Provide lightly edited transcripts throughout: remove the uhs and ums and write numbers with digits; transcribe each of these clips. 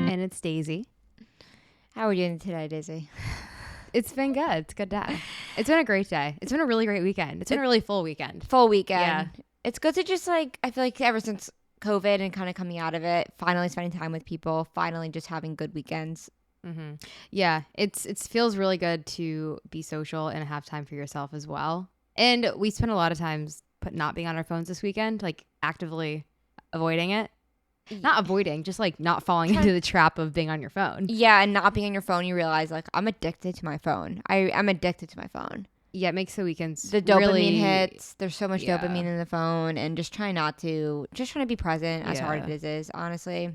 And it's Daisy. How are you doing today, Daisy? It's been good. It's a good day. It's been a great day. It's been a really great weekend. It's been a really full weekend. Full weekend. Yeah. It's good to just I feel like ever since COVID and kind of coming out of it, finally spending time with people, finally just having good weekends. Mm-hmm. Yeah, it feels really good to be social and have time for yourself as well. And we spent a lot of times not being on our phones this weekend, like actively avoiding it. Not avoiding, just like not falling into the trap of being on your phone. Yeah, and not being on your phone, you realize like I'm addicted to my phone. I'm addicted to my phone. Yeah, it makes the weekends the dopamine really, hits. There's so much dopamine in the phone, and just trying to be present as hard as it is, honestly.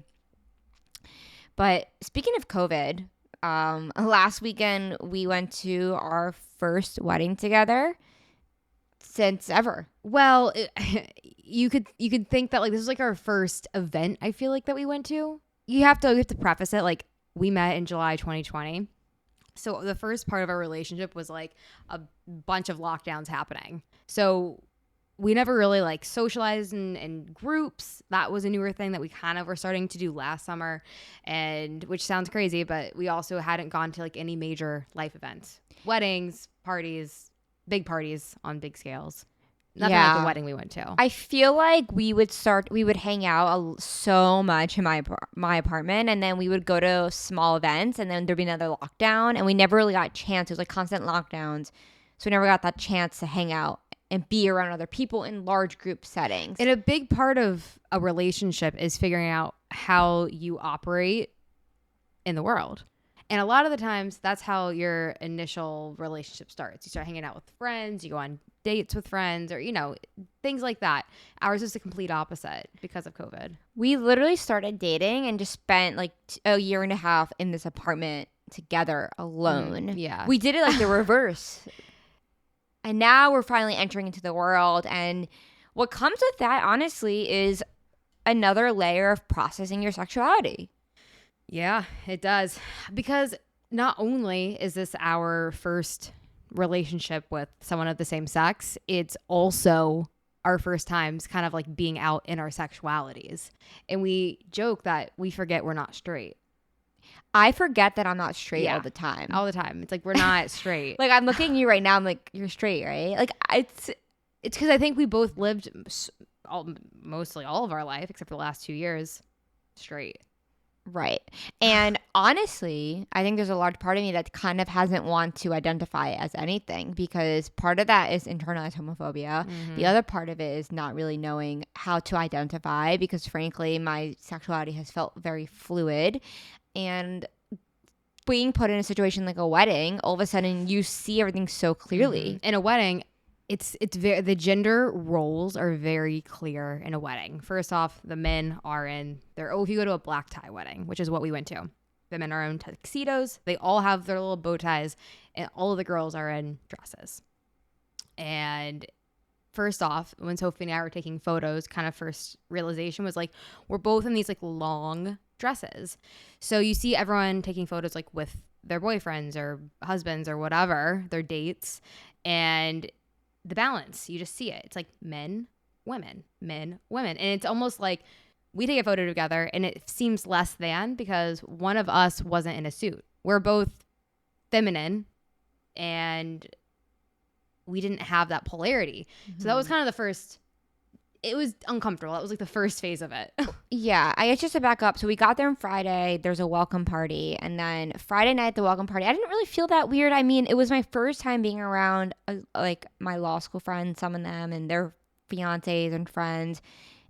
But speaking of COVID, last weekend we went to our first wedding together since ever. Well, you could think that like this was like our first event. I feel like that we went to. You have to preface it like we met in July 2020. So the first part of our relationship was like a bunch of lockdowns happening. So we never really like socialized in groups. That was a newer thing that we kind of were starting to do last summer, and which sounds crazy, but we also hadn't gone to like any major life events, weddings, parties, big parties on big scales. Nothing like the wedding we went to. I feel like we would hang out so much in my apartment, and then we would go to small events, and then there'd be another lockdown, and we never really got a chance. It was like constant lockdowns, so we never got that chance to hang out and be around other people in large group settings. And a big part of a relationship is figuring out how you operate in the world. And a lot of the times, that's how your initial relationship starts. You start hanging out with friends, you go on dates with friends, or, things like that. Ours is the complete opposite because of COVID. We literally started dating and just spent like a year and a half in this apartment together alone. Yeah. We did it like the reverse. And now we're finally entering into the world. And what comes with that, honestly, is another layer of processing your sexuality. Yeah, it does. Because not only is this our first relationship with someone of the same sex, it's also our first times kind of like being out in our sexualities. And we joke that we forget we're not straight. I forget that I'm not straight all the time. All the time. It's like we're not straight. Like I'm looking at you right now. I'm like, you're straight, right? Like it's because I think we both lived mostly all of our life, except for the last 2 years, straight. Right. And honestly, I think there's a large part of me that kind of hasn't want to identify as anything, because part of that is internalized homophobia. Mm-hmm. The other part of it is not really knowing how to identify, because frankly, my sexuality has felt very fluid. And being put in a situation like a wedding, all of a sudden you see everything so clearly. Mm-hmm. In a wedding, it's very, the gender roles are very clear in a wedding. First off, the men are in if you go to a black tie wedding, which is what we went to, the men are in tuxedos. They all have their little bow ties, and all of the girls are in dresses. And first off, when Sophie and I were taking photos, kind of first realization was like, we're both in these like long dresses. So you see everyone taking photos like with their boyfriends or husbands or whatever, their dates, and the balance, you just see it. It's like men, women, men, women. And it's almost like we take a photo together and it seems less than because one of us wasn't in a suit. We're both feminine and we didn't have that polarity. Mm-hmm. So that was kind of the first. It was uncomfortable. That was like the first phase of it. Yeah, I guess just to back up. So we got there on Friday. There's a welcome party. And then Friday night at the welcome party, I didn't really feel that weird. I mean, it was my first time being around like my law school friends, some of them, and their fiancés and friends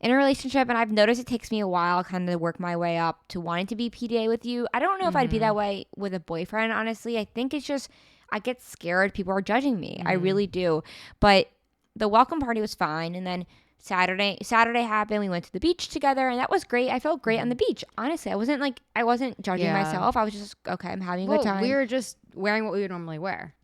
in a relationship. And I've noticed it takes me a while kind of to work my way up to wanting to be PDA with you. I don't know if I'd be that way with a boyfriend, honestly. I think it's just I get scared. People are judging me. Mm-hmm. I really do. But the welcome party was fine. And then Saturday happened. We went to the beach together, and that was great. I felt great on the beach. Honestly, I wasn't judging myself. I was just okay. I'm having a good time. We were just wearing what we would normally wear.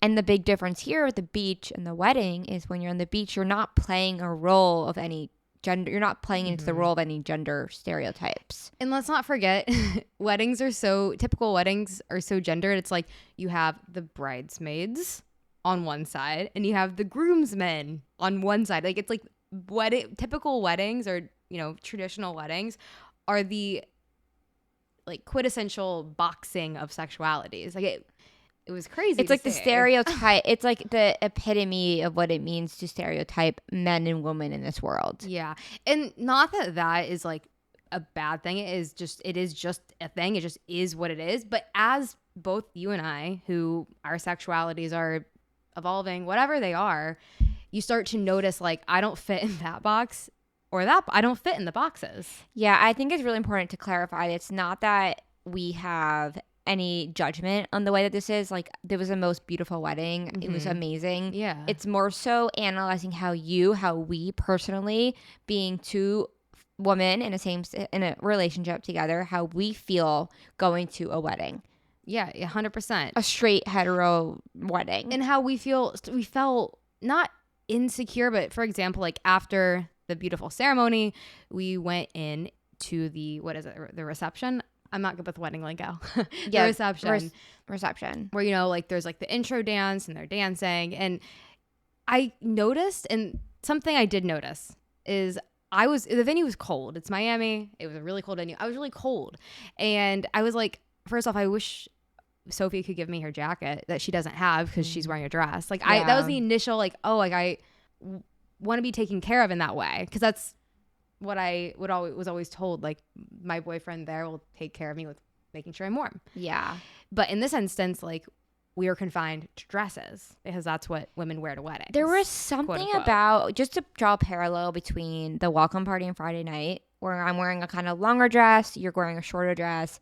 And the big difference here with the beach and the wedding is when you're on the beach, you're not playing a role of any gender. You're not playing into the role of any gender stereotypes. And let's not forget, typical weddings are so gendered. It's like you have the bridesmaids on one side and you have the groomsmen on one side. Like it's like typical weddings or traditional weddings are the like quintessential boxing of sexualities. Like it was crazy. It's like the stereotype. It's like the epitome of what it means to stereotype men and women in this world. Yeah. And not that that is like a bad thing. It is just a thing. It just is what it is. But as both you and I, who our sexualities are evolving, whatever they are, you start to notice like, I don't fit in that box, or that I don't fit in the boxes. Yeah, I think it's really important to clarify. It's not that we have any judgment on the way that this is. Like, there was the most beautiful wedding. It was amazing. Yeah. It's more so analyzing how we personally, being two women in a relationship together, how we feel going to a wedding. Yeah, 100%. A straight hetero wedding. And how we felt not insecure, but for example, like after the beautiful ceremony, we went in to the reception. I'm not good with wedding lingo. The reception. Reception. Where, you know, like there's like the intro dance and they're dancing. And I noticed, and something I did notice is the venue was cold. It's Miami. It was a really cold venue. I was really cold. And I was like, first off, I wish Sophie could give me her jacket that she doesn't have because she's wearing a dress. Like that was the initial like, oh, like I want to be taken care of in that way, because that's what I was always told. Like, my boyfriend there will take care of me with making sure I'm warm. Yeah. But in this instance, like, we are confined to dresses because that's what women wear to weddings. There was something about, just to draw a parallel between the welcome party and Friday night, where I'm wearing a kind of longer dress, you're wearing a shorter dress.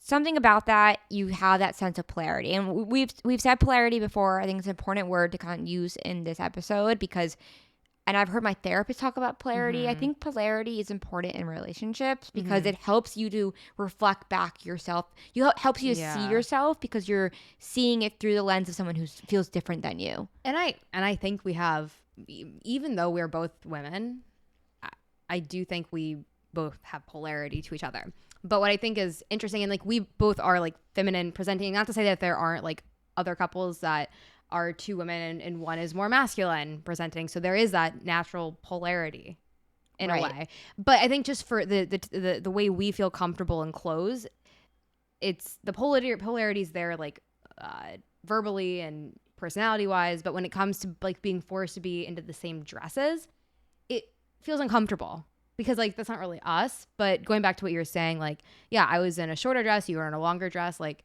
Something about that, you have that sense of polarity. And we've said polarity before. I think it's an important word to kind of use in this episode because, and I've heard my therapist talk about polarity. I think polarity is important in relationships because it helps you to reflect back yourself. Helps you to see yourself because you're seeing it through the lens of someone who feels different than you. And I think we have, even though we're both women, I do think we both have polarity to each other. But what I think is interesting, and like we both are like feminine presenting, not to say that there aren't like other couples that are two women and one is more masculine presenting. So there is that natural polarity in a way. But I think just for the way we feel comfortable in clothes, it's the polarities there, like verbally and personality wise. But when it comes to like being forced to be into the same dresses, it feels uncomfortable. Because, like, that's not really us. But going back to what you were saying, like, yeah, I was in a shorter dress. You were in a longer dress. Like,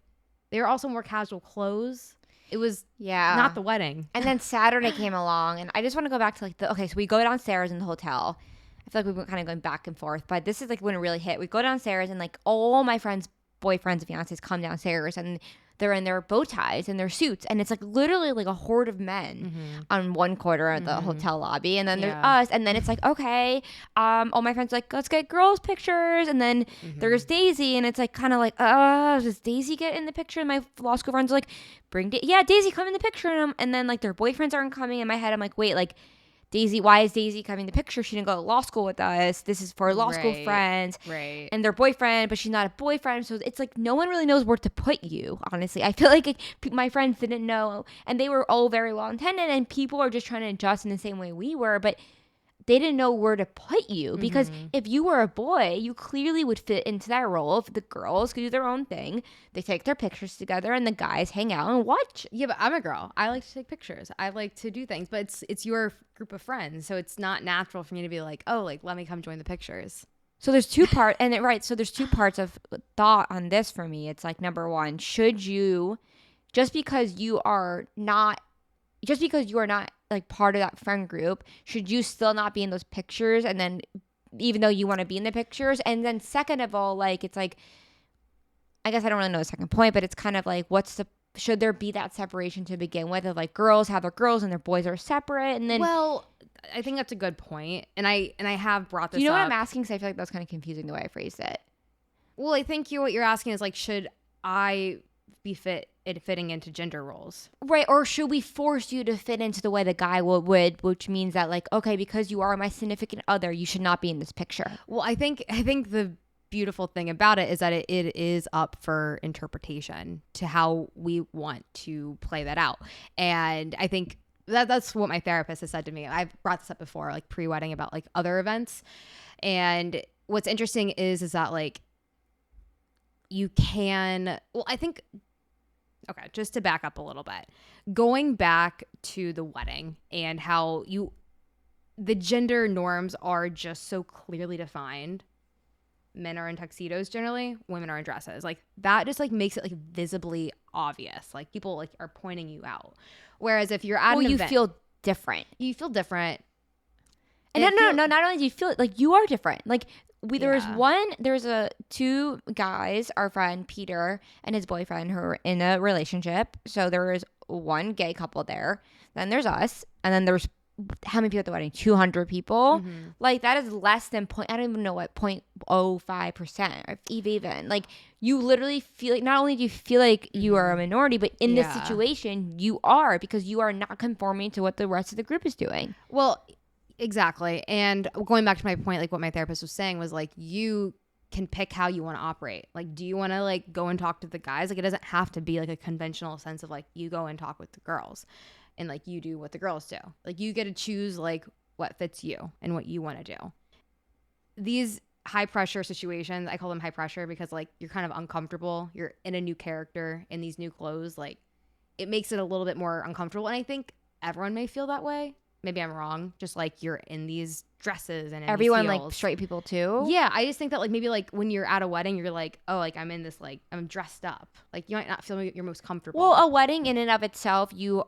they were also more casual clothes. It was not the wedding. And then Saturday came along. And I just want to go back to, like, so we go downstairs in the hotel. I feel like we've been kind of going back and forth. But this is, like, when it really hit. We go downstairs and, like, all my friends' boyfriends and fiancés come downstairs. And they're in their bow ties and their suits. And it's, like, literally, like, a horde of men on one corner of the hotel lobby. And then there's us. And then it's like, okay, all my friends are like, let's get girls' pictures. And then there's Daisy. And it's, like, kind of like, does Daisy get in the picture? And my law school friends are like, Daisy, come in the picture. And then, like, their boyfriends aren't coming. In my head, I'm like, wait, like, Daisy, why is Daisy coming in the picture? She didn't go to law school with us. This is for law school friends. Right. And their boyfriend, but she's not a boyfriend. So it's like no one really knows where to put you, honestly. I feel like my friends didn't know. And they were all very well intended. And people are just trying to adjust in the same way we were. But they didn't know where to put you. Because if you were a boy, you clearly would fit into that role. If the girls could do their own thing, they take their pictures together and the guys hang out and watch. Yeah, but I'm a girl. I like to take pictures. I like to do things. But it's your group of friends. So it's not natural for me to be like, oh, like, let me come join the pictures. So there's two parts. So there's two parts of thought on this for me. It's like, number one, should you, just because you are not like part of that friend group, should you still not be in those pictures? And then even though you want to be in the pictures, and then second of all, like, it's like, I guess I don't really know the second point, but it's kind of like, should there be that separation to begin with, of like girls have their girls and their boys are separate? And then, well, I think that's a good point. And I have brought this up. You know what I'm asking? Because I feel like that's kind of confusing the way I phrased it. Well, I think what you're asking is like, should I be fitting into gender roles, right? Or should we force you to fit into the way the guy would, which means that, like, okay, because you are my significant other, you should not be in this picture. Well, I think the beautiful thing about it is that it is up for interpretation to how we want to play that out. And I think that's what my therapist has said to me. I've brought this up before, like pre-wedding, about like other events. And what's interesting is that, like, you can, well, I think, okay, just to back up a little bit, going back to the wedding and how the gender norms are just so clearly defined. Men are in tuxedos generally, women are in dresses. Like that just like makes it like visibly obvious. Like people like are pointing you out. Whereas if you're at an you event, feel different. you feel different. And no, not only do you feel it, like you are different. Like there's two guys, our friend Peter and his boyfriend who are in a relationship. So there is one gay couple there. Then there's us. And then there's how many people at the wedding? 200 people. Mm-hmm. Like that is less than I don't even know what 0.05% or even. Like you literally feel like not only do you feel like you are a minority, but in this situation you are, because you are not conforming to what the rest of the group is doing. Well, exactly. And going back to my point, like what my therapist was saying was like you can pick how you want to operate. Like, do you want to like go and talk to the guys? Like it doesn't have to be like a conventional sense of like you go and talk with the girls and like you do what the girls do. Like you get to choose like what fits you and what you want to do. These high pressure situations, I call them high pressure because like you're kind of uncomfortable. You're in a new character in these new clothes. Like it makes it a little bit more uncomfortable. And I think everyone may feel that way. Maybe I'm wrong. Just like you're in these dresses and everyone like straight people too. Yeah, I just think that like maybe like when you're at a wedding, you're like, oh, like I'm in this like I'm dressed up. Like you might not feel you're most comfortable. Well, a wedding in and of itself, you're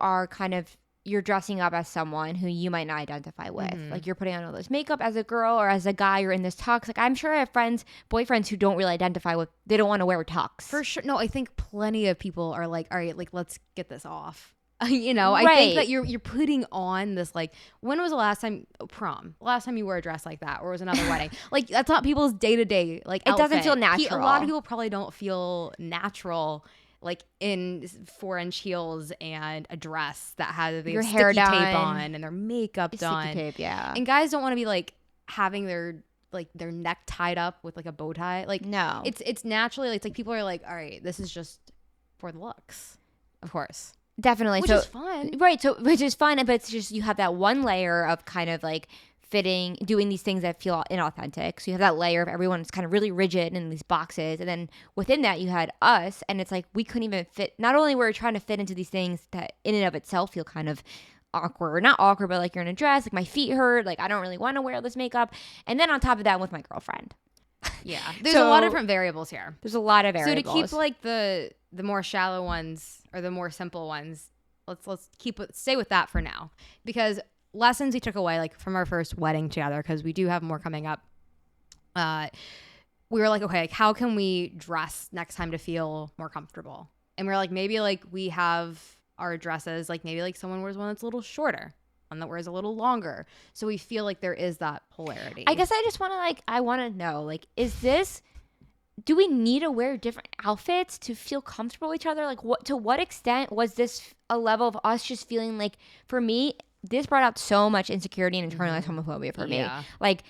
dressing up as someone who you might not identify with. Mm-hmm. Like you're putting on all this makeup as a girl or as a guy. You're in this tux. Like I'm sure I have boyfriends who don't really identify with. They don't want to wear tux. For sure. No, I think plenty of people are like, all right, like let's get this off. You know, Right. I think that you're putting on this like, when was the last time prom? Last time you wore a dress like that, or was another wedding? Like that's not people's day to day like. It doesn't outfit. feel natural. A lot of people probably don't feel natural. Like in 4-inch heels and a dress that has Your sticky hair tape done. on and their makeup done. Sticky tape, yeah. And guys don't want to be like having their neck tied up with like a bow tie. Like No. it's naturally like, it's like people are like, all right, this is just for the looks, of course. Definitely. Which is fun. Right. So, which is fun, but it's just, you have that one layer of kind of like doing these things that feel inauthentic. So you have that layer of everyone is kind of really rigid in these boxes. And then within that, you had us. And it's like, we couldn't even fit. Not only were we trying to fit into these things that in and of itself feel kind of awkward, not awkward, but like you're in a dress, like my feet hurt. Like I don't really want to wear all this makeup. And then on top of that, with my girlfriend. Yeah. There's a lot of different variables here. There's a lot of variables. So to keep like the more shallow ones or the more simple ones, let's stay with that for now, because lessons we took away like from our first wedding together, because we do have more coming up. We were like, okay, like how can we dress next time to feel more comfortable? And we we're like, maybe like we have our dresses, like maybe like someone wears one that's a little shorter, one that wears a little longer, so we feel like there is that polarity. I guess I just want to I want to know, like, do we need to wear different outfits to feel comfortable with each other? Like, to what extent was this a level of us just feeling like, for me, this brought out so much insecurity and internalized homophobia for me. Like,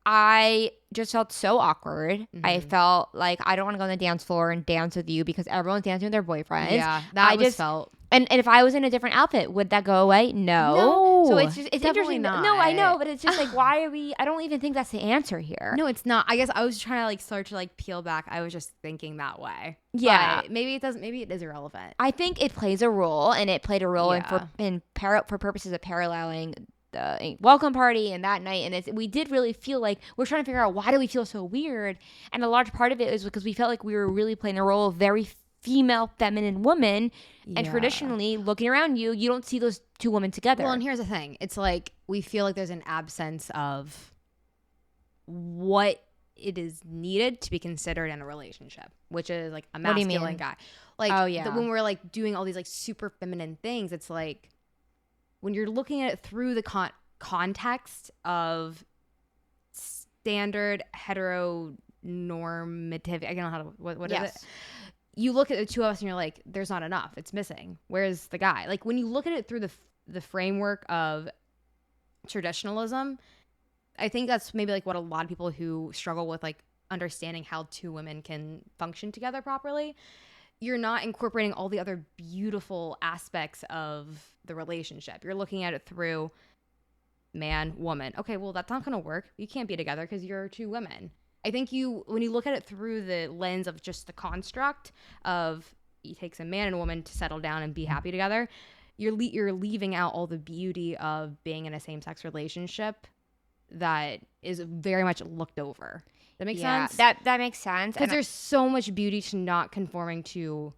I just felt so awkward. I felt like I don't want to go on the dance floor and dance with you because everyone's dancing with their boyfriends. Yeah, that was felt. And if I was in a different outfit, would that go away? No. So it's interesting. Not. No, I know, but it's just like, why are we? I don't even think that's the answer here. No, it's not. I guess I was trying to like start to like peel back. I was just thinking that way. Yeah. But maybe it doesn't. Maybe it is irrelevant. I think it plays a role, and it played a role for purposes of paralleling the welcome party and that night. And we did really feel like we're trying to figure out, why do we feel so weird? And a large part of it is because we felt like we were really playing the role of very female, feminine woman. And traditionally, looking around you don't see those two women together. Well, and here's the thing. It's like we feel like there's an absence of what it is needed to be considered in a relationship, which is like a masculine guy. Like, when we're like doing all these like super feminine things, it's like when you're looking at it through the context of standard heteronormative, I don't know how to, what is it? You look at the two of us and you're like, there's not enough. It's missing. Where's the guy? Like when you look at it through the framework of traditionalism, I think that's maybe like what a lot of people who struggle with like understanding how two women can function together properly, you're not incorporating all the other beautiful aspects of the relationship. You're looking at it through man, woman. Okay, well, that's not going to work. You can't be together because you're two women. I think when you look at it through the lens of just the construct of it takes a man and a woman to settle down and be happy together, you're leaving out all the beauty of being in a same-sex relationship that is very much looked over. That makes sense? That makes sense. Because there's so much beauty to not conforming to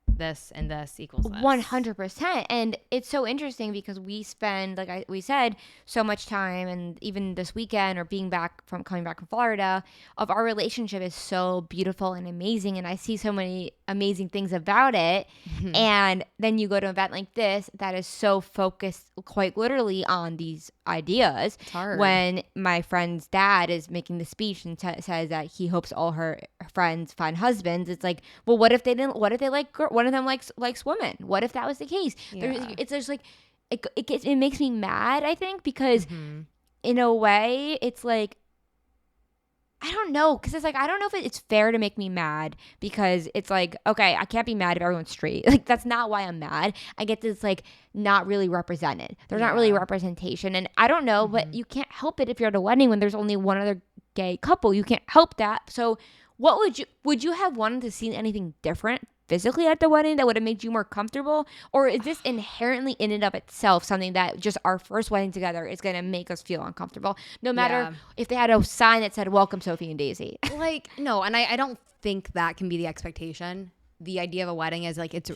this and this equals this. 100%. And it's so interesting because we spend, like we said, so much time, and even this weekend or coming back from Florida, of our relationship is so beautiful and amazing. And I see so many amazing things about it. Mm-hmm. And then you go to an event like this that is so focused quite literally on these ideas. It's hard. When my friend's dad is making the speech and says that he hopes all her friends find husbands, it's like, well, what if they didn't? What if they like one of them likes women? What if that was the case? Yeah. It's just like it makes me mad, I think, because in a way it's like, I don't know, because it's like, I don't know if it's fair to make me mad, because it's like, okay, I can't be mad if everyone's straight. Like, that's not why I'm mad. I get this, like, not really represented. There's not really representation. And I don't know, but you can't help it if you're at a wedding when there's only one other gay couple. You can't help that. So what would you have wanted to see anything different physically at the wedding that would have made you more comfortable? Or is this inherently in and of itself something that just our first wedding together is going to make us feel uncomfortable, no matter if they had a sign that said welcome Sophie and Daisy? Like, no, and I don't think that can be the expectation. The idea of a wedding is like it's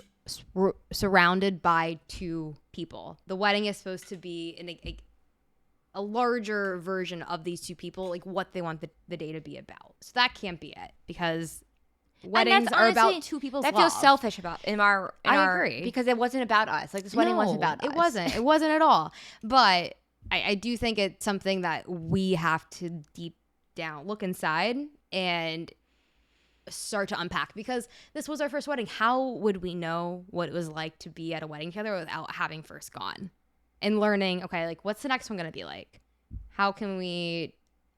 surrounded by two people. The wedding is supposed to be a larger version of these two people, like what they want the day to be about. So that can't be it, because weddings are about two people's love. That feels selfish I agree. Because it wasn't about us. Like, this wedding wasn't about us. It wasn't at all. But I do think it's something that we have to deep down look inside and start to unpack, because this was our first wedding. How would we know what it was like to be at a wedding together without having first gone and learning, okay, like, what's the next one going to be like? How can we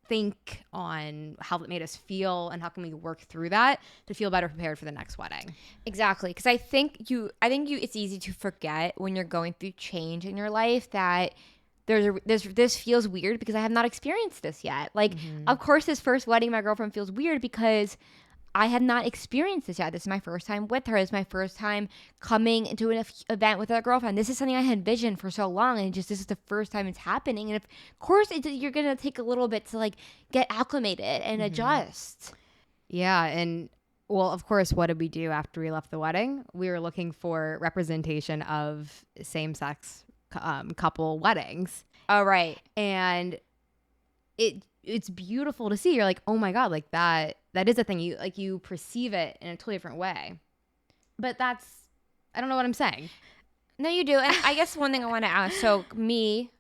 think on how it made us feel, and how can we work through that to feel better prepared for the next wedding? Exactly. Because I think it's easy to forget when you're going through change in your life that this feels weird because I have not experienced this yet. Like, of course, this first wedding, my girlfriend, feels weird because I had not experienced this yet. This is my first time with her. It's my first time coming into an event with a girlfriend. This is something I had envisioned for so long, and this is the first time it's happening. And of course, you're gonna take a little bit to, like, get acclimated and adjust. Yeah, and well, of course, what did we do after we left the wedding? We were looking for representation of same-sex couple weddings. Oh, right. And it's beautiful to see. You're like, oh my God, like that is a thing. You perceive it in a totally different way. But I don't know what I'm saying. No, you do. And I guess one thing I want to ask, so me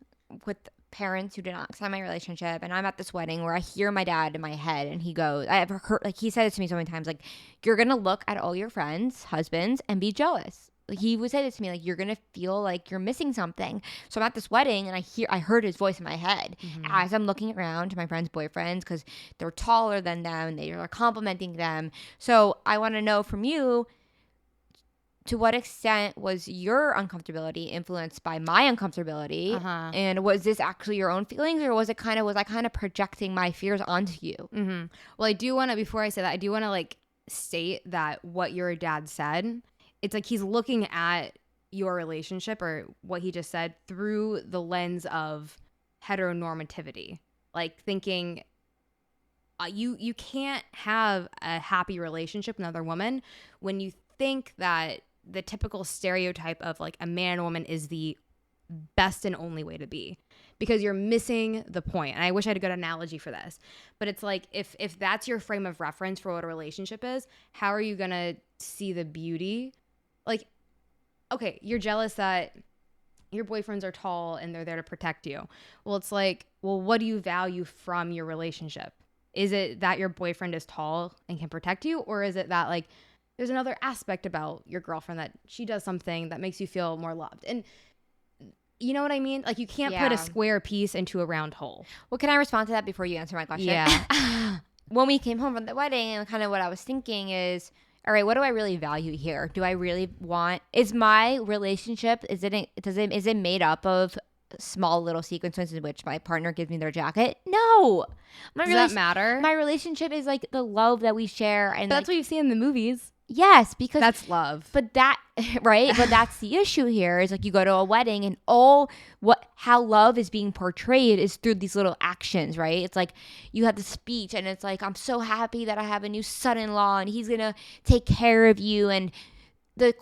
with parents who did not accept my relationship, and I'm at this wedding where I hear my dad in my head, and he goes, I have heard, like, he said it to me so many times, like, you're going to look at all your friends' husbands and be jealous. Like, he would say this to me, like, you're gonna feel like you're missing something. So I'm at this wedding, and I heard his voice in my head as I'm looking around to my friends' boyfriends, because they're taller than them and they are complimenting them. So I want to know from you, to what extent was your uncomfortability influenced by my uncomfortability? And was this actually your own feelings, or was I kind of projecting my fears onto you? Well, I do want to, before I say that, I do want to, like, state that what your dad said, it's like he's looking at your relationship, or what he just said, through the lens of heteronormativity. Like, thinking you can't have a happy relationship with another woman when you think that the typical stereotype of, like, a man and woman is the best and only way to be, because you're missing the point. And I wish I had a good analogy for this, but it's like, if that's your frame of reference for what a relationship is, how are you gonna see the beauty? Like, okay, you're jealous that your boyfriends are tall and they're there to protect you. Well, it's like, well, what do you value from your relationship? Is it that your boyfriend is tall and can protect you? Or is it that, like, there's another aspect about your girlfriend that she does something that makes you feel more loved? And you know what I mean? Like, you can't put a square piece into a round hole. Well, can I respond to that before you answer my question? Yeah. When we came home from the wedding, and kind of what I was thinking is, all right, what do I really value here? Do I really want, is my relationship, is it made up of small little sequences in which my partner gives me their jacket. No. Does that matter? My relationship is like the love that we share. And that's like, what you see in the movies. Yes, because that's love. But that, right? But that's the issue here is like you go to a wedding and how love is being portrayed is through these little actions, right? It's like you have the speech and it's like, I'm so happy that I have a new son-in-law and he's going to take care of you. And the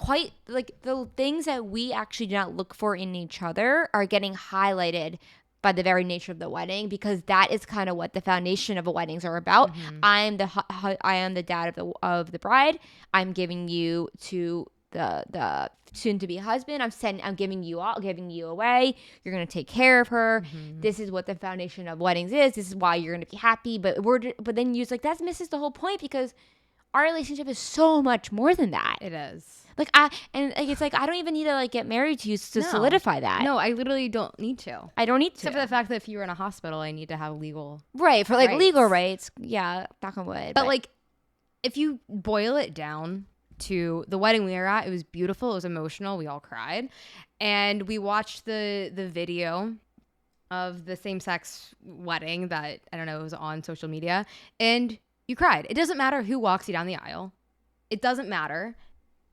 things that we actually do not look for in each other are getting highlighted by the very nature of the wedding, because that is kind of what the foundation of a weddings are about. Mm-hmm. I am the dad of the bride. I'm giving you to the soon to be husband. I'm giving you away. You're gonna take care of her. Mm-hmm. This is what the foundation of weddings is. This is why you're gonna be happy. But then you're like, that misses the whole point, because our relationship is so much more than that. It is. It's like I don't even need to like get married to you to solidify that. No, I literally don't need to. I don't need to. Except for the fact that if you were in a hospital, I need to have legal right for like rights. Legal rights. Yeah, knock on wood. But like, if you boil it down to the wedding we were at, it was beautiful. It was emotional. We all cried, and we watched the video of the same-sex wedding that I don't know, it was on social media, and you cried. It doesn't matter who walks you down the aisle. It doesn't matter.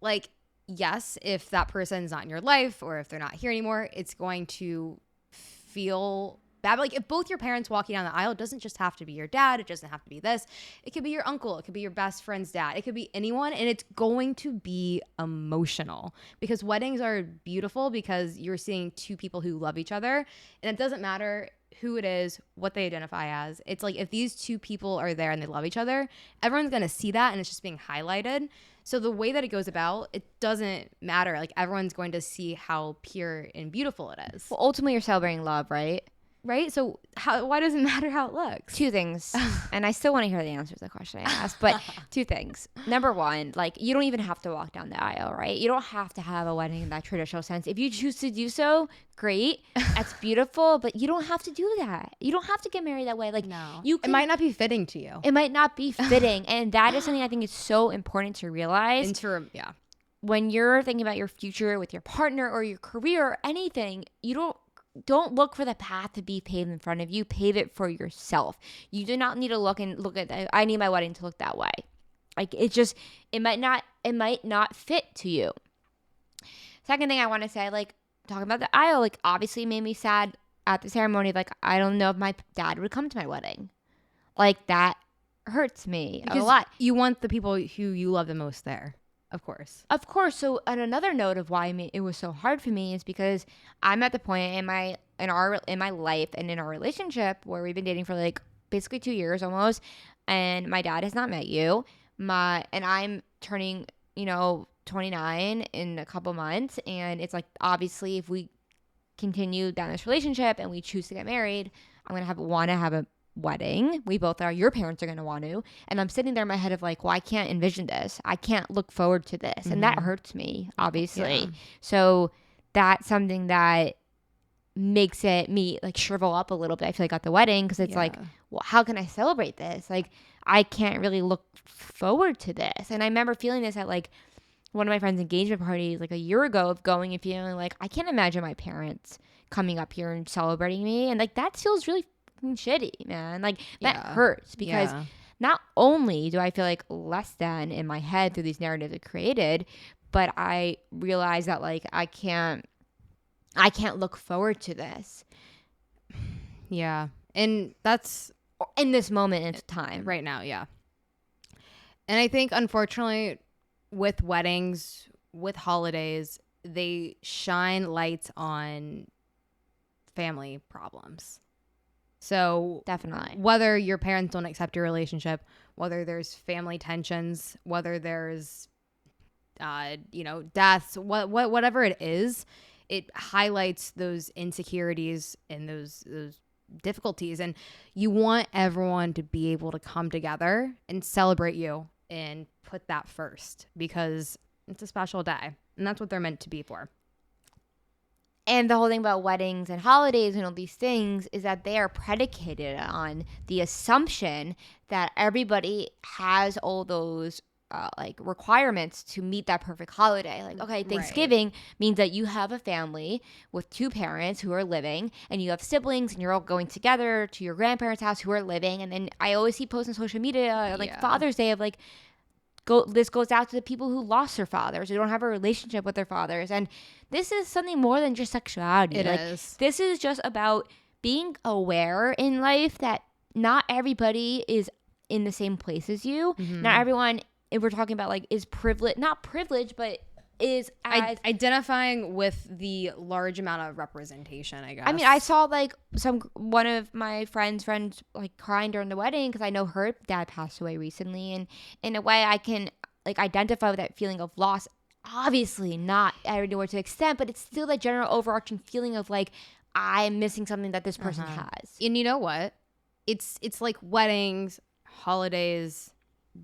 Like, yes, if that person's not in your life or if they're not here anymore, it's going to feel bad. But like, if both your parents walk you down the aisle, it doesn't just have to be your dad. It doesn't have to be this. It could be your uncle. It could be your best friend's dad. It could be anyone. And it's going to be emotional, because weddings are beautiful because you're seeing two people who love each other. And it doesn't matter who it is, what they identify as. It's like, if these two people are there and they love each other, everyone's going to see that, and it's just being highlighted. So the way that it goes about, it doesn't matter. Like, everyone's going to see how pure and beautiful it is. Well, ultimately, you're celebrating love, right? Right? So why does it matter how it looks? Two things. And I still want to hear the answer to the question I asked. But two things. Number one, like, you don't even have to walk down the aisle, right? You don't have to have a wedding in that traditional sense. If you choose to do so, great. That's beautiful. But you don't have to do that. You don't have to get married that way. Like, no. It might not be fitting to you. It might not be fitting. And that is something I think is so important to realize. Yeah. When you're thinking about your future with your partner or your career or anything, you don't look for the path to be paved in front of you. Pave it for yourself. You do not need to look at, I need my wedding to look that way. Like, it might not fit to you. Second thing I want to say, like, talking about the aisle, like, obviously made me sad at the ceremony. Like, I don't know if my dad would come to my wedding. Like, that hurts me a lot. You want the people who you love the most there. Of course. So, on another note of why it was so hard for me is because I'm at the point in my life and in our relationship where we've been dating for like basically 2 years almost, and my dad has not met you. And I'm turning, 29 in a couple months, and it's like, obviously, if we continue down this relationship and we choose to get married, I'm gonna want to have a wedding. We both are. Your parents are going to want to. And I'm sitting there in my head of like, well, I can't envision this. I can't look forward to this. Mm-hmm. And that hurts me, obviously. Yeah. So that's something that makes me like shrivel up a little bit, I feel like, at the wedding, because it's like, well, how can I celebrate this? Like, I can't really look forward to this. And I remember feeling this at like one of my friend's engagement parties like a year ago, of going and feeling like, I can't imagine my parents coming up here and celebrating me. And like, that feels really shitty, man. Like, that hurts, because not only do I feel like less than in my head through these narratives it created, but I realize that like I can't look forward to this. Yeah. And that's in this moment in time right now. Yeah. And I think, unfortunately, with weddings, with holidays, they shine lights on family problems. So definitely, whether your parents don't accept your relationship, whether there's family tensions, whether there's, deaths, whatever it is, it highlights those insecurities and those difficulties. And you want everyone to be able to come together and celebrate you and put that first, because it's a special day, and that's what they're meant to be for. And the whole thing about weddings and holidays and all these things is that they are predicated on the assumption that everybody has all those requirements to meet that perfect holiday. Like, okay, Thanksgiving means that you have a family with 2 parents who are living, and you have siblings, and you're all going together to your grandparents' house who are living. And then I always see posts on social media like Father's Day of like, this goes out to the people who lost their fathers, who don't have a relationship with their fathers. And this is something more than just sexuality. It is. This is just about being aware in life that not everybody is in the same place as you. Not everyone, if we're talking about like, is privileged, not privileged, but is identifying with the large amount of representation, I guess. I mean, I saw like one of my friends like crying during the wedding because I know her dad passed away recently, and in a way I can like identify with that feeling of loss. Obviously not everywhere to the extent, but it's still that general overarching feeling of like, I'm missing something that this person has. And you know what? It's like weddings, holidays,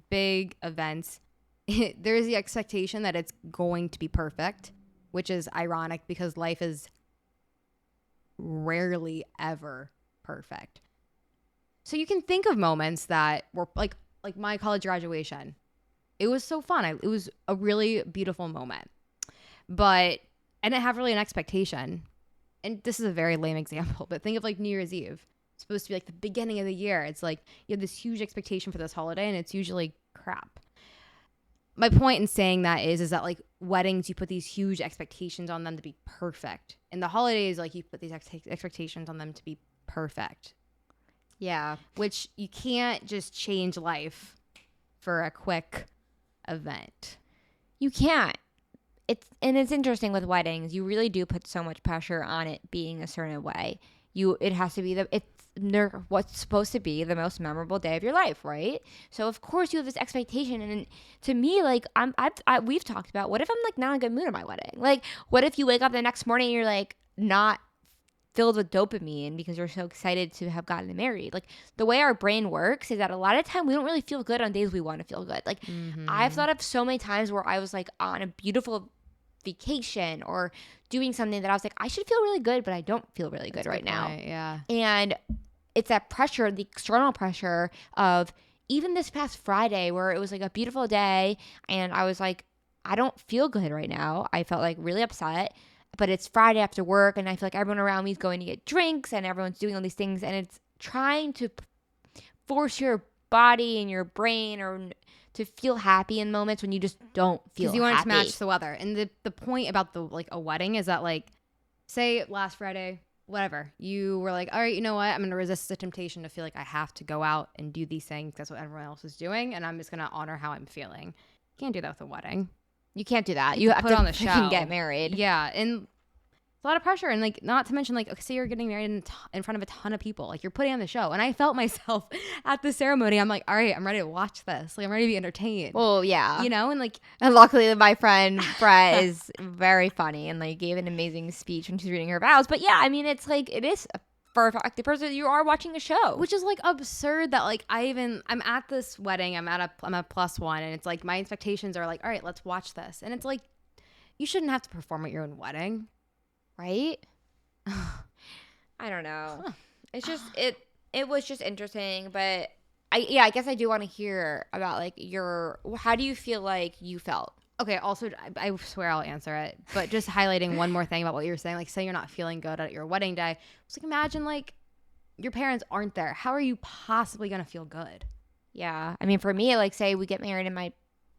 big events. There's the expectation that it's going to be perfect, which is ironic because life is rarely ever perfect. So you can think of moments that were like my college graduation. It was so fun. It was a really beautiful moment. But I didn't have really an expectation. And this is a very lame example, but think of like New Year's Eve. It's supposed to be like the beginning of the year. It's like you have this huge expectation for this holiday, and it's usually crap. My point in saying that is that like weddings, you put these huge expectations on them to be perfect. In the holidays, like you put these expectations on them to be perfect. Yeah. Which you can't just change life for a quick event. You can't. It's interesting with weddings. You really do put so much pressure on it being a certain way. It has to be what's supposed to be the most memorable day of your life, right? So of course you have this expectation, and to me, like we've talked about, what if I'm like not in a good mood at my wedding? Like, what if you wake up the next morning and you're like not filled with dopamine because you're so excited to have gotten married? Like, the way our brain works is that a lot of time we don't really feel good on days we want to feel good. Like, I've thought of so many times where I was like on a beautiful vacation or doing something that I was like, I should feel really good, but I don't feel really good right now. Yeah. And it's that pressure, the external pressure of even this past Friday where it was like a beautiful day and I was like, I don't feel good right now. I felt like really upset, but it's Friday after work and I feel like everyone around me is going to get drinks and everyone's doing all these things, and it's trying to force your body and your brain or to feel happy in moments when you just don't feel happy. Because you want it to match the weather. And the point about a wedding is that, like, say last Friday, whatever, you were like, all right, you know what? I'm going to resist the temptation to feel like I have to go out and do these things. That's what everyone else is doing. And I'm just going to honor how I'm feeling. You can't do that with a wedding. You can't do that. You have put to on the show and get married. Yeah. And it's a lot of pressure. And like, not to mention, like, okay, say you're getting married in front of a ton of people, like you're putting on the show. And I felt myself at the ceremony. I'm like, all right, I'm ready to watch this. Like, I'm ready to be entertained. Well, yeah. You know, and like, and luckily my friend Brett is very funny and like gave an amazing speech when she's reading her vows. But yeah, I mean, it's like, it is for a fact the person, you are watching a show, which is like absurd that like I'm at this wedding, I'm a +1, and it's like my expectations are like, all right, let's watch this. And it's like, you shouldn't have to perform at your own wedding. Right? I don't know. Huh. It's just it was just interesting, but I guess I do want to hear about like how do you feel like you felt? Okay, also I swear I'll answer it, but just highlighting one more thing about what you were saying, like say you're not feeling good at your wedding day. It's like, imagine like your parents aren't there. How are you possibly going to feel good? Yeah. I mean, for me, like say we get married and my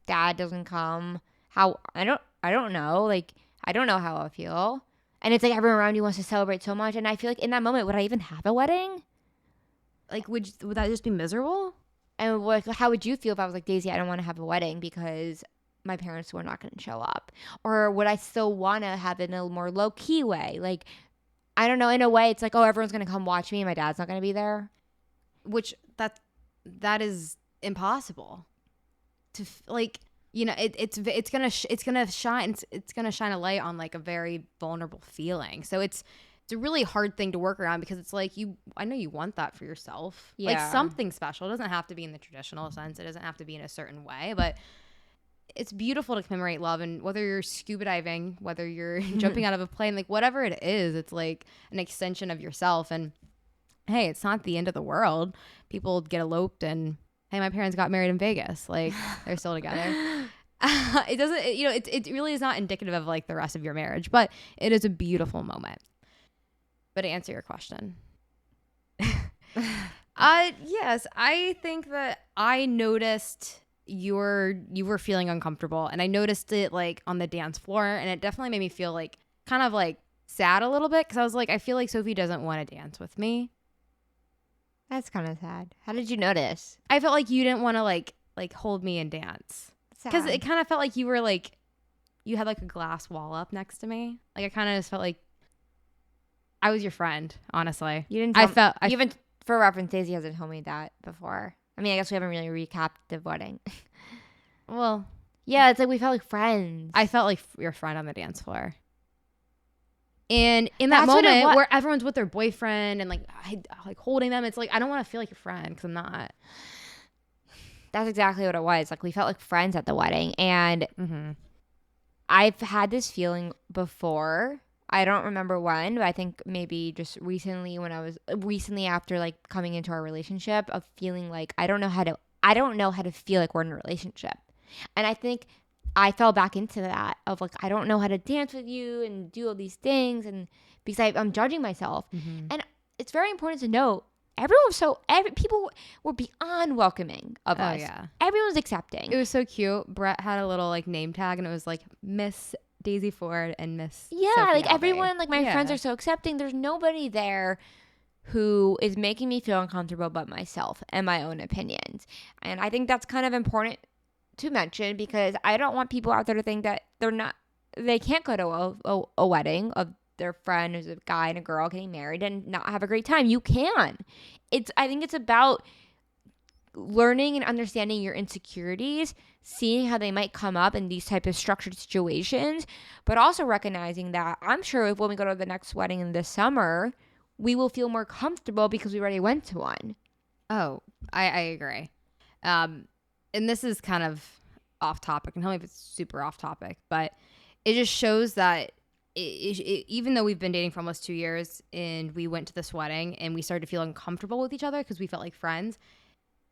dad doesn't come, I don't know. Like I don't know how I'll feel. And it's like everyone around you wants to celebrate so much. And I feel like in that moment, would I even have a wedding? Like, would that just be miserable? And like, how would you feel if I was like, Daisy, I don't want to have a wedding because my parents were not going to show up? Or would I still want to have it in a more low-key way? Like, I don't know. In a way, it's like, oh, everyone's going to come watch me and my dad's not going to be there. Which, that is impossible. Like... You know, it's gonna shine a light on like a very vulnerable feeling. So it's a really hard thing to work around because it's like I know you want that for yourself, like something special. It doesn't have to be in the traditional sense. It doesn't have to be in a certain way, but it's beautiful to commemorate love. And whether you're scuba diving, whether you're jumping out of a plane, like whatever it is, it's like an extension of yourself. And hey, it's not the end of the world. People get eloped and hey, my parents got married in Vegas. Like, they're still together. It doesn't, it really is not indicative of like the rest of your marriage, but it is a beautiful moment. But to answer your question, yes, I think that I noticed you were feeling uncomfortable, and I noticed it like on the dance floor, and it definitely made me feel like kind of like sad a little bit, because I was like, I feel like Sophie doesn't want to dance with me. That's kind of sad. How did you notice? I felt like you didn't want to like hold me and dance, because it kind of felt like you were like, you had like a glass wall up next to me. Like I kind of just felt like I was your friend, honestly. You didn't. Even for reference, Daisy hasn't told me that before. I mean, I guess we haven't really recapped the wedding. Well, yeah, it's like we felt like friends. I felt like your friend on the dance floor. And in that moment where everyone's with their boyfriend and like holding them, it's like, I don't want to feel like your friend, because I'm not. That's exactly what it was. Like we felt like friends at the wedding. And I've had this feeling before. I don't remember when, but I think maybe just recently after like coming into our relationship, of feeling like I don't know how to feel like we're in a relationship. And I think I fell back into that of like, I don't know how to dance with you and do all these things, and because I'm judging myself. And it's very important to note, people were beyond welcoming of us. Yeah. Everyone was accepting. It was so cute. Brett had a little like name tag, and it was like Miss Daisy Ford and Miss Sophie like Alvey. Everyone, like my friends are so accepting. There's nobody there who is making me feel uncomfortable but myself and my own opinions. And I think that's kind of important to mention, because I don't want people out there to think that they can't go to a wedding of their friend who's a guy and a girl getting married and not have a great time. You can. I think it's about learning and understanding your insecurities, seeing how they might come up in these type of structured situations, but also recognizing that I'm sure when we go to the next wedding in this summer, we will feel more comfortable because we already went to one. Oh, I agree. And this is kind of off topic, and tell me if it's super off topic, but it just shows that even though we've been dating for almost 2 years, and we went to this wedding and we started to feel uncomfortable with each other because we felt like friends.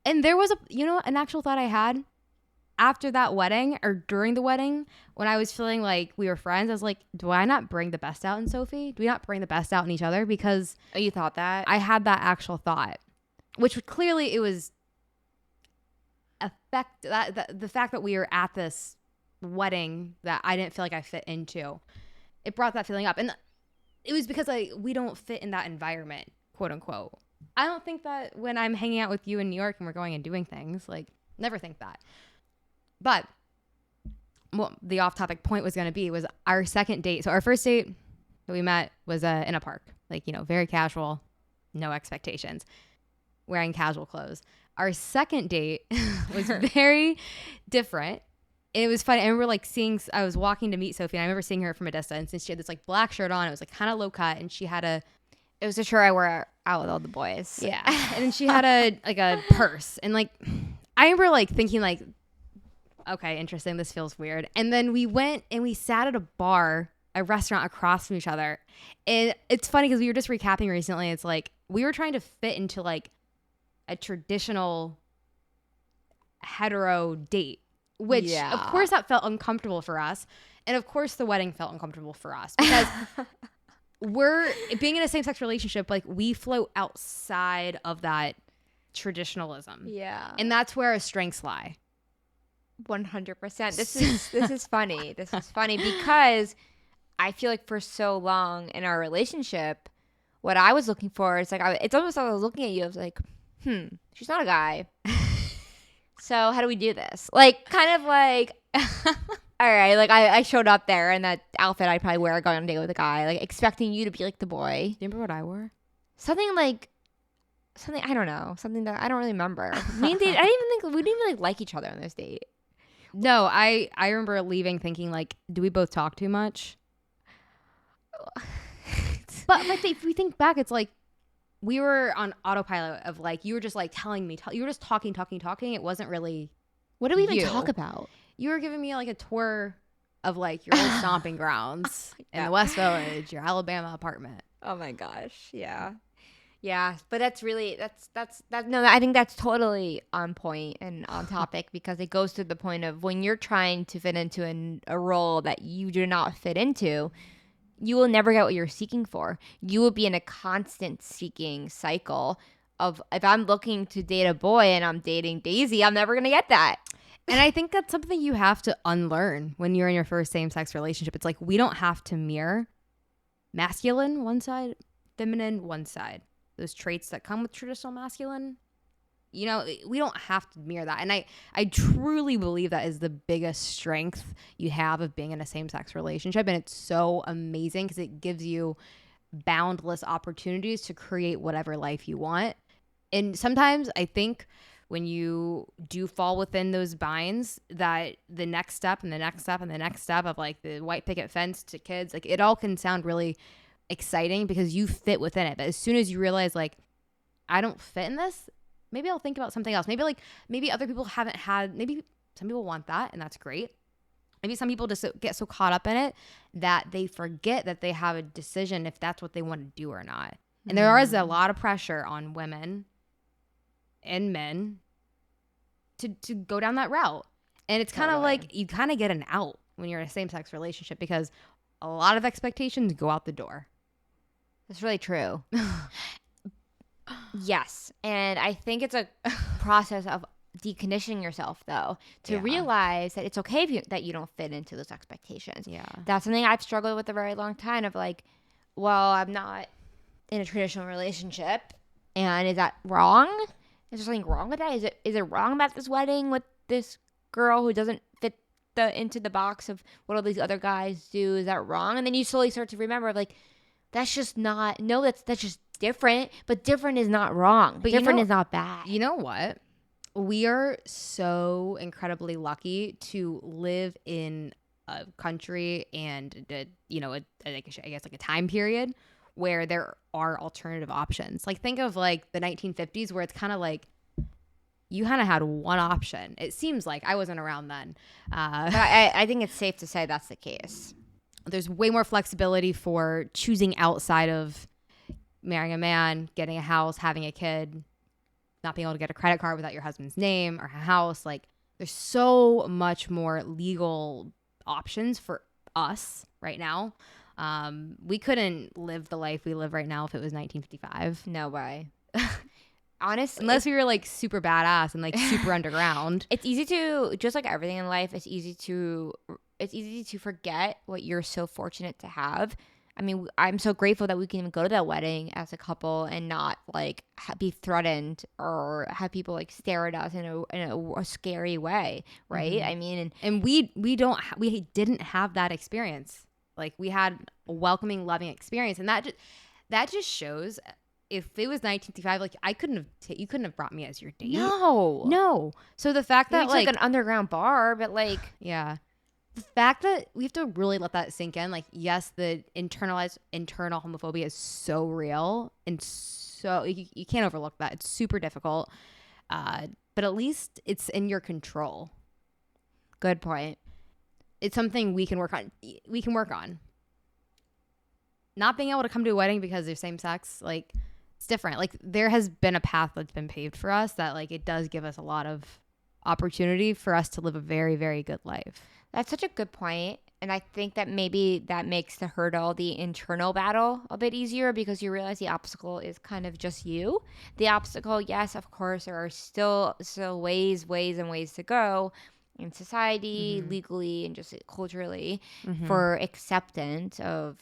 And there was an actual thought I had after that wedding, or during the wedding, when I was feeling like we were friends. I was like, do I not bring the best out in Sophie? Do we not bring the best out in each other? Because you thought that? I had that actual thought, which clearly it was the fact that we were at this wedding that I didn't feel like I fit into. It brought that feeling up, and it was because we don't fit in that environment, quote unquote. I don't think that when I'm hanging out with you in New York and we're going and doing things, like, never think that. But what the off-topic point was going to be was our second date. So our first date that we met was in a park, like, very casual, no expectations, wearing casual clothes. Our second date was very different. It was funny. I remember I was walking to meet Sophie, and I remember seeing her from a distance, and she had this like black shirt on. It was like kind of low cut, and she had it was a shirt I wear out with all the boys. Yeah. And then she had a purse, and like, I remember like thinking like, okay, interesting. This feels weird. And then we went and we sat at a restaurant across from each other. And it's funny because we were just recapping recently. It's like, we were trying to fit into like a traditional hetero date, which of course that felt uncomfortable for us. And of course the wedding felt uncomfortable for us, because we're being in a same-sex relationship. Like, we float outside of that traditionalism. Yeah. And that's where our strengths lie. 100%. This is funny. This is funny because I feel like for so long in our relationship, what I was looking for is like, it's almost like I was looking at you. I was like, she's not a guy. So how do we do this? Like, kind of like, all right, like I showed up there in that outfit I'd probably wear going on a date with a guy, like expecting you to be like the boy. Do you remember what I wore? Something I don't know, something that I don't really remember. Me and Dave, I didn't even think we didn't really like each other on this date. No, I remember leaving thinking like, do we both talk too much? But if we think back, it's like we were on autopilot of like, you were just like telling me, you were just talking. It wasn't really. What did we even talk about? You were giving me like a tour of like your old stomping grounds in the West Village, your Alabama apartment. Oh my gosh. Yeah. Yeah, but that's no, I think that's totally on point and on topic because it goes to the point of when you're trying to fit into a role that you do not fit into, you will never get what you're seeking for. You will be in a constant seeking cycle of if I'm looking to date a boy and I'm dating Daisy, I'm never going to get that. And I think that's something you have to unlearn when you're in your first same-sex relationship. It's like we don't have to mirror masculine one side, feminine one side. Those traits that come with traditional masculine, you know, we don't have to mirror that. And I truly believe that is the biggest strength you have of being in a same-sex relationship. And it's so amazing because it gives you boundless opportunities to create whatever life you want. And sometimes I think when you do fall within those binds, that the next step and the next step and the next step of like the white picket fence to kids, like it all can sound really exciting because you fit within it. But as soon as you realize like I don't fit in this, maybe I'll think about something else. Maybe other people haven't had, maybe some people want that and that's great. Maybe some people just get so caught up in it that they forget that they have a decision if that's what they want to do or not. And there is a lot of pressure on women and men to go down that route. And it's kind of like you kind of get an out when you're in a same-sex relationship because a lot of expectations go out the door. That's really true. Yes. And I think it's a process of deconditioning yourself, though, to realize that it's okay that you don't fit into those expectations. Yeah. That's something I've struggled with a very long time of like, well, I'm not in a traditional relationship. And is that wrong? Is there something wrong with that? Is it wrong about this wedding with this girl who doesn't fit into the box of what all these other guys do? Is that wrong? And then you slowly start to remember like, that's just not, no, that's just different, but different is not wrong. But different is not bad. You know what? We are so incredibly lucky to live in a country and, I guess like a time period where there are alternative options. Like think of like the 1950s where it's kind of like you kind of had one option. It seems like I wasn't around then. But I think it's safe to say that's the case. There's way more flexibility for choosing outside of marrying a man, getting a house, having a kid, not being able to get a credit card without your husband's name or a house. Like there's so much more legal options for us right now. We couldn't live the life we live right now if it was 1955. No way. Honestly, unless we were like super badass and like super underground. It's easy to, just like everything in life, it's easy to forget what you're so fortunate to have. I mean, I'm so grateful that we can even go to that wedding as a couple and not like be threatened or have people like stare at us in a scary way, right? Mm-hmm. I mean, and we didn't have that experience. Like we had a welcoming, loving experience, and that just shows. If it was 1955, like you couldn't have brought me as your date. No. So the fact that like an underground bar, but like the fact that we have to really let that sink in. Like yes, the internal homophobia is so real, and so you can't overlook that. It's super difficult, but at least it's in your control. Good point. It's something we can work on. Not being able to come to a wedding because they're same sex, like. It's different. Like there has been a path that's been paved for us that like it does give us a lot of opportunity for us to live a very, very good life. That's such a good point. And I think that maybe that makes the hurdle, the internal battle, a bit easier because you realize the obstacle is kind of just you. The obstacle, yes, of course, there are still ways and ways to go in society, legally, and just culturally for acceptance of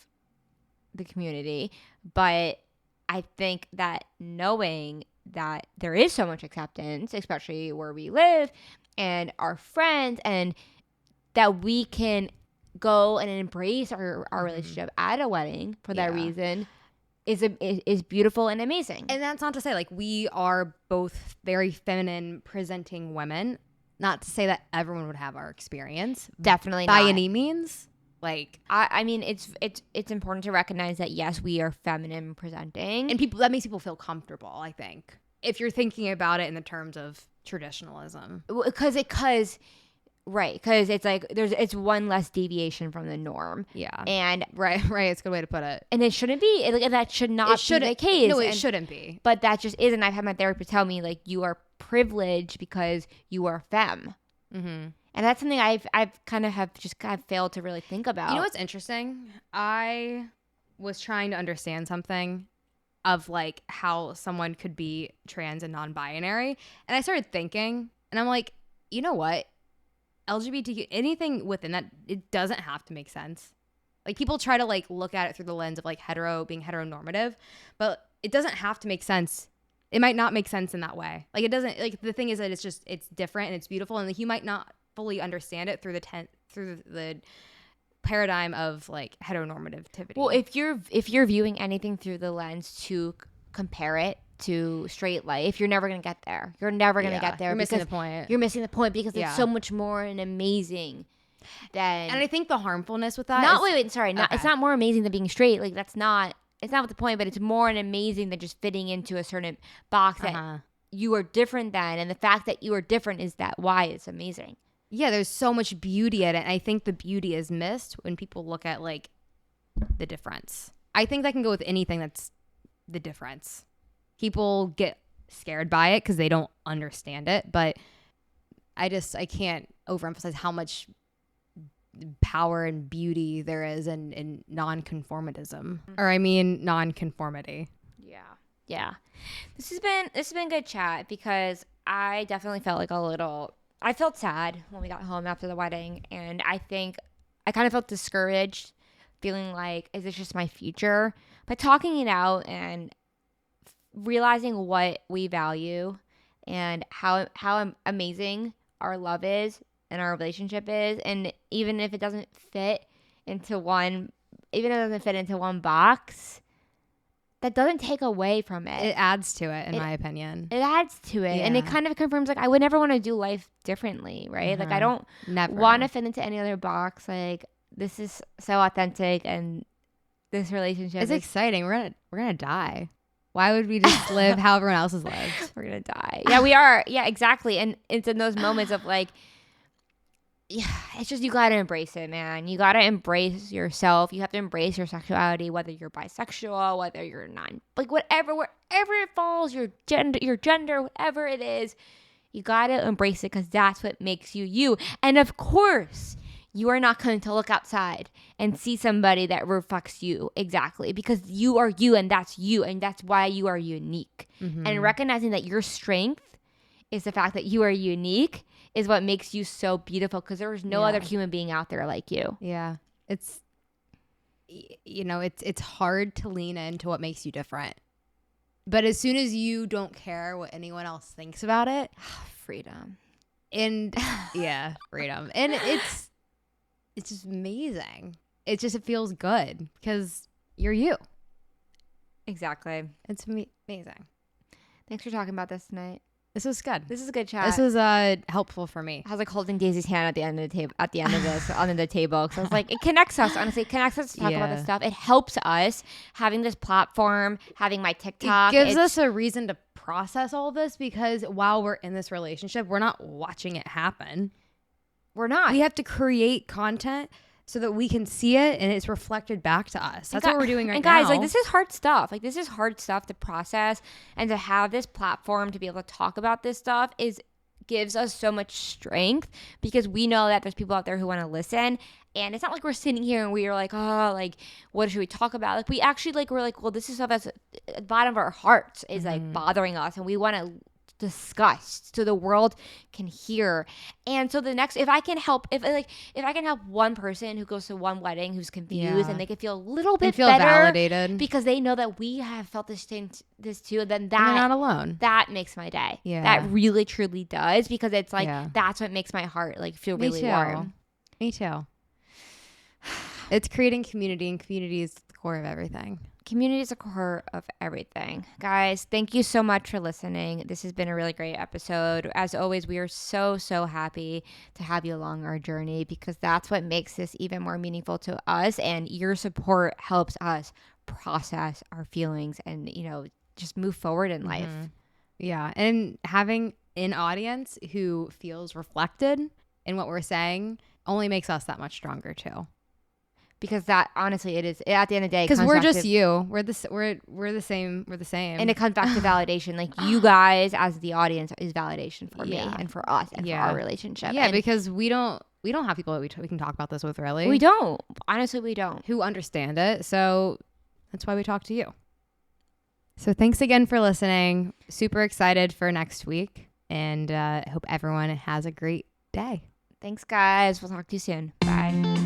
the community. But I think that knowing that there is so much acceptance, especially where we live and our friends, and that we can go and embrace our relationship at a wedding for that reason is beautiful and amazing. And that's not to say like we are both very feminine presenting women. Not to say that everyone would have our experience. Definitely by not. any means. Like I mean, it's important to recognize that yes, we are feminine presenting, and that makes people feel comfortable. I think if you're thinking about it in the terms of traditionalism, because Right, because it's like it's one less deviation from the norm. Yeah. And Right. It's a good way to put it. and it shouldn't be. That should not be the case. No, it shouldn't be. But that just isn't. I've had my therapist tell me, like, you are privileged because you are femme. Mm-hmm. And that's something I've kind of failed to really think about. You know what's interesting? I was trying to understand something of like how someone could be trans and non-binary, and I started thinking, and I'm like, you know what? LGBTQ, anything within that, it doesn't have to make sense. Like, people try to like look at it through the lens of like being heteronormative, but it doesn't have to make sense. It might not make sense in that way. Like, it doesn't, like, the thing is that it's different and it's beautiful, and like, you might not fully understand it through the paradigm of like heteronormativity. Well, if you're viewing anything through the lens to compare it to straight life, you're never gonna get there. You're never gonna get there. You're missing the point. You're missing the point because it's so much more and amazing than. And I think the harmfulness with that it's not more amazing than being straight. Like, it's not what the point, but it's more and amazing than just fitting into a certain box that you are different than, and the fact that you are different is that why it's amazing. Yeah, there's so much beauty in it. And I think the beauty is missed when people look at like the difference. I think that can go with anything that's the difference. People get scared by it because they don't understand it, but I can't overemphasize how much power and beauty there is in non-conformism, or I mean non-conformity. Yeah. This has been good chat, because I definitely felt like I felt sad when we got home after the wedding, and I think I kind of felt discouraged, feeling like, is this just my future? But talking it out and realizing what we value and how amazing our love is and our relationship is, and even if it doesn't fit into one box, that doesn't take away from it. It adds to it, in my opinion. It adds to it. And it kind of confirms, like, I would never want to do life differently, right? Like, I don't want to fit into any other box. Like, this is so authentic, and this relationship is exciting. We're gonna die. Why would we just live how everyone else has lived? We're gonna die. Yeah, we are. Yeah, exactly. And it's in those moments of like, yeah, it's just, you gotta embrace it, man. You gotta embrace yourself. You have to embrace your sexuality, whether you're bisexual, whether you're non, like, wherever it falls, your gender, whatever it is, you gotta embrace it, because that's what makes you you. And of course, you are not going to look outside and see somebody that reflects you exactly, because you are you, and that's why you are unique. Mm-hmm. And recognizing that your strength is the fact that you are unique is what makes you so beautiful, because there is no other human being out there like you. Yeah. It's hard to lean into what makes you different. But as soon as you don't care what anyone else thinks about it, freedom. And freedom. And it's just amazing. It feels good because you're you. Exactly. It's amazing. Thanks for talking about this tonight. This was good. This is a good chat. This was helpful for me. I was like holding Daisy's hand at the end of the table. At the end of this, on the table, because I was like, it connects us. Honestly, it connects us to talk about this stuff. It helps us having this platform, having my TikTok. It gives us a reason to process all this, because while we're in this relationship, we're not watching it happen. We're not. We have to create content so that we can see it and it's reflected back to us. That's what we're doing right now. And guys, like, this is hard stuff. Like, this is hard stuff to process, and to have this platform to be able to talk about this stuff gives us so much strength, because we know that there's people out there who want to listen. And it's not like we're sitting here and we are like, oh, like, what should we talk about? Like, we actually, like, we're like, well, this is stuff that's at the bottom of our hearts is like bothering us, and we want to discuss so the world can hear. And so if I can help one person who goes to one wedding who's confused, and they can feel a little bit better, validated, because they know that we have felt this too, then they're not alone. That makes my day. Yeah, that really truly does, because it's like that's what makes my heart like feel really warm. Me too. It's creating community, and community is the core of everything. Community is the core of everything. Guys, thank you so much for listening. This has been a really great episode. As always, we are so, so happy to have you along our journey, because that's what makes this even more meaningful to us. And your support helps us process our feelings and, just move forward in life. Yeah. And having an audience who feels reflected in what we're saying only makes us that much stronger too. Because that honestly, it is at the end of the day. Because we're just you. We're the same. We're the same. And it comes back to validation. Like you guys as the audience is validation for me and for us and for our relationship. Yeah, because we don't have people that we can talk about this with, really. We don't. Honestly, we don't. Who understand it. So that's why we talk to you. So thanks again for listening. Super excited for next week. And I hope everyone has a great day. Thanks, guys. We'll talk to you soon. Bye.